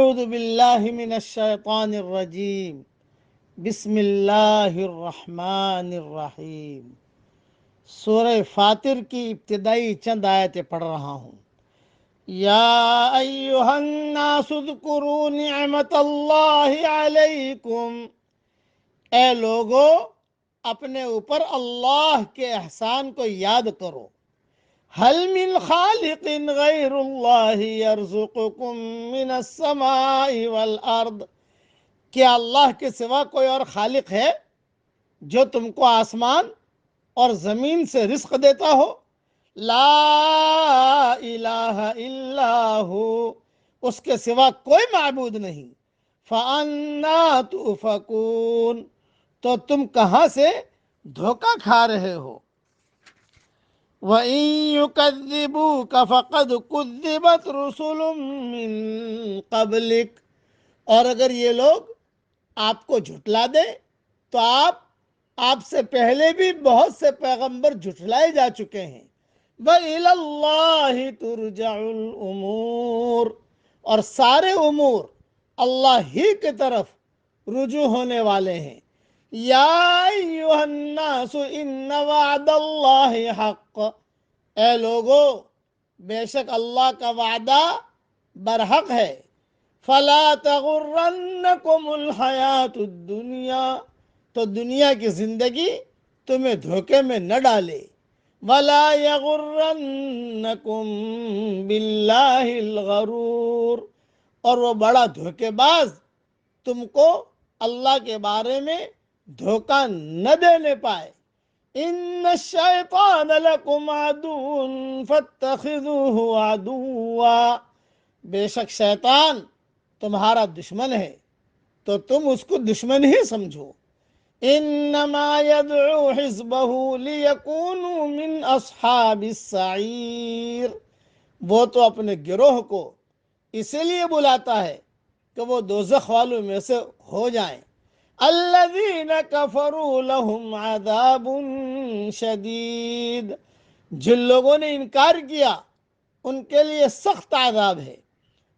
اعوذ باللہ من الشیطان الرجیم بسم اللہ الرحمن الرحیم۔ سورہ فاطر کی ابتدائی چند آیتیں پڑھ رہا ہوں۔ یا ایہا الناس اذکروا نعمت اللہ علیکم، اے لوگو اپنے اوپر اللہ کے احسان کو یاد کرو۔ هل من خالق غیر اللہ یرزقکم من السماء والارض، کیا اللہ کے سوا کوئی اور خالق ہے جو تم کو آسمان اور زمین سے رزق دیتا ہو؟ لا الہ الا ہو، اس کے سوا کوئی معبود نہیں۔ فَأَنَّا تُؤْفَكُونَ، تو تم کہاں سے دھوکہ کھا رہے ہو؟ وَإِن يُكَذِّبُوكَ فَقَدْ كُذِّبَتْ رُسُلٌ مِّن قَبْلِكَ، اور اگر یہ لوگ آپ کو جھٹلا دیں تو آپ سے پہلے بھی بہت سے پیغمبر جھٹلائے جا چکے ہیں۔ وَإِلَى اللَّهِ تُرْجَعُ الْأُمُورُ، اور سارے امور اللہ ہی کی طرف رجوع ہونے والے ہیں۔ یا ایہا الناس ان وعد اللہ حق، اے لوگو بے شک اللہ کا وعدہ برحق ہے۔ فلا تغرنکم الحیات الدنیا، تو دنیا کی زندگی تمہیں دھوکے میں نہ ڈالے۔ ولا یغرنکم باللہ الغرور، اور وہ بڑا دھوکے باز تم کو اللہ کے بارے میں دھوکہ نہ دینے پائے۔ ان الشیطان لکم عدو فاتخذوہ عدوا، بے شک شیطان تمہارا دشمن ہے تو تم اس کو دشمن ہی سمجھو۔ انما یدعو حزبہ لیکونوا من اصحاب السعیر، وہ تو اپنے گروہ کو اسی لیے بلاتا ہے کہ وہ دوزخ والوں میں سے ہو جائیں۔ الذین کفروا لہم عذاب شدید، جن لوگوں نے انکار کیا ان کے لیے سخت عذاب ہے۔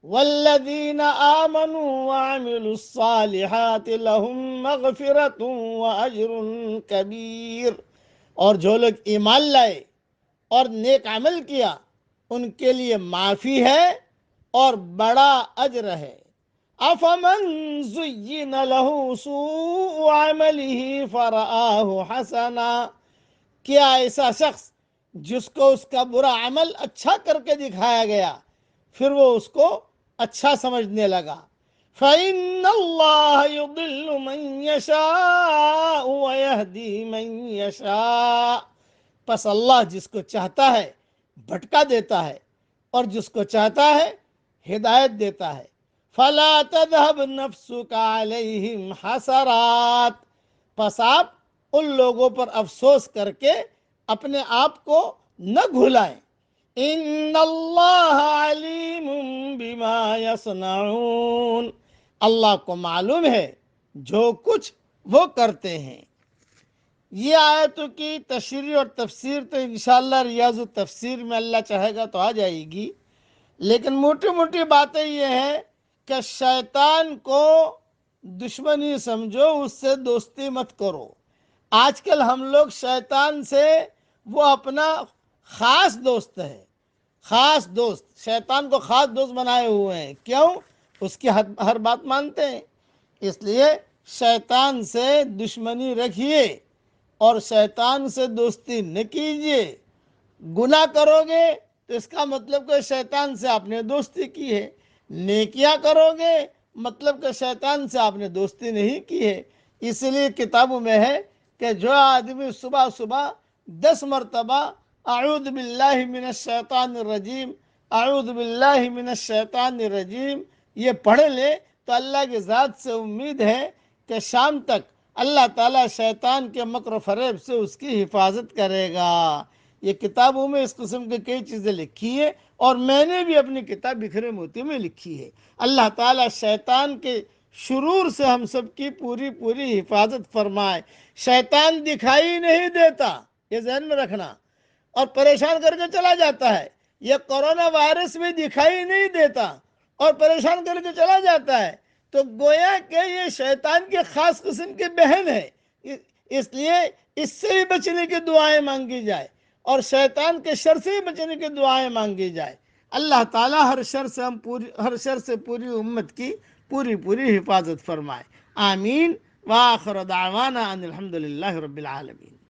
والذین آمنوا وعملوا الصالحات لہم مغفرۃ واجر کبیر، اور جو لوگ ایمان لائے اور نیک عمل کیا ان کے لیے معافی ہے اور بڑا اجر ہے۔ افمن زین لہ سوء عملہ فرآہ حسنا، کیا ایسا شخص جس کو اس کا برا عمل اچھا کر کے دکھایا گیا پھر وہ اس کو اچھا سمجھنے لگا۔ فإن اللہ یضل من یشاء ویہدی من یشاء، پس اللہ جس کو چاہتا ہے بھٹکا دیتا ہے اور جس کو چاہتا ہے ہدایت دیتا ہے۔ فلا تذهب نفسك علیہم حسرات، پس آپ ان لوگوں پر افسوس کر کے اپنے آپ کو نہ بھلائیں۔ ان اللہ علیم بما یصنعون، اللہ کو معلوم ہے جو کچھ وہ کرتے ہیں۔ یہ آیتوں کی تشریح اور تفسیر تو انشاءاللہ ریاض التفسیر میں اللہ چاہے گا تو آ جائے گی، لیکن موٹی موٹی باتیں یہ ہیں کہ شیطان کو دشمنی سمجھو، اس سے دوستی مت کرو۔ آج کل ہم لوگ شیطان سے وہ اپنا خاص دوست ہے، خاص دوست، شیطان کو خاص دوست بنائے ہوئے ہیں۔ کیوں؟ اس کی ہر بات مانتے ہیں۔ اس لیے شیطان سے دشمنی رکھیے اور شیطان سے دوستی نہ کیجیے۔ گناہ کرو گے تو اس کا مطلب کہ شیطان سے آپ نے دوستی کی ہے، نیکیاں کرو گے مطلب کہ شیطان سے آپ نے دوستی نہیں کی ہے۔ اس لیے کتابوں میں ہے کہ جو آدمی صبح صبح 10 مرتبہ اعوذ باللہ من الشیطان الرجیم، اعوذ باللہ من الشیطان الرجیم یہ پڑھ لے تو اللہ کی ذات سے امید ہے کہ شام تک اللہ تعالیٰ شیطان کے مکر و فریب سے اس کی حفاظت کرے گا۔ یہ کتابوں میں اس قسم کی کئی چیزیں لکھی ہیں اور میں نے بھی اپنی کتاب بکھرے موتی میں لکھی ہے۔ اللہ تعالیٰ شیطان کے شرور سے ہم سب کی پوری پوری حفاظت فرمائے۔ شیطان دکھائی نہیں دیتا، یہ ذہن میں رکھنا، اور پریشان کر کے چلا جاتا ہے۔ یہ کرونا وائرس بھی دکھائی نہیں دیتا اور پریشان کر کے چلا جاتا ہے، تو گویا کہ یہ شیطان کی خاص قسم کی بہن ہے، اس لیے اس سے بھی بچنے کی دعائیں مانگی جائے اور شیطان کے شر سے بچنے کی دعائیں مانگی جائے۔ اللہ تعالیٰ ہر شر سے پوری امت کی پوری حفاظت فرمائے۔ آمین۔ وآخر دعوانا ان الحمد للہ رب العالمین۔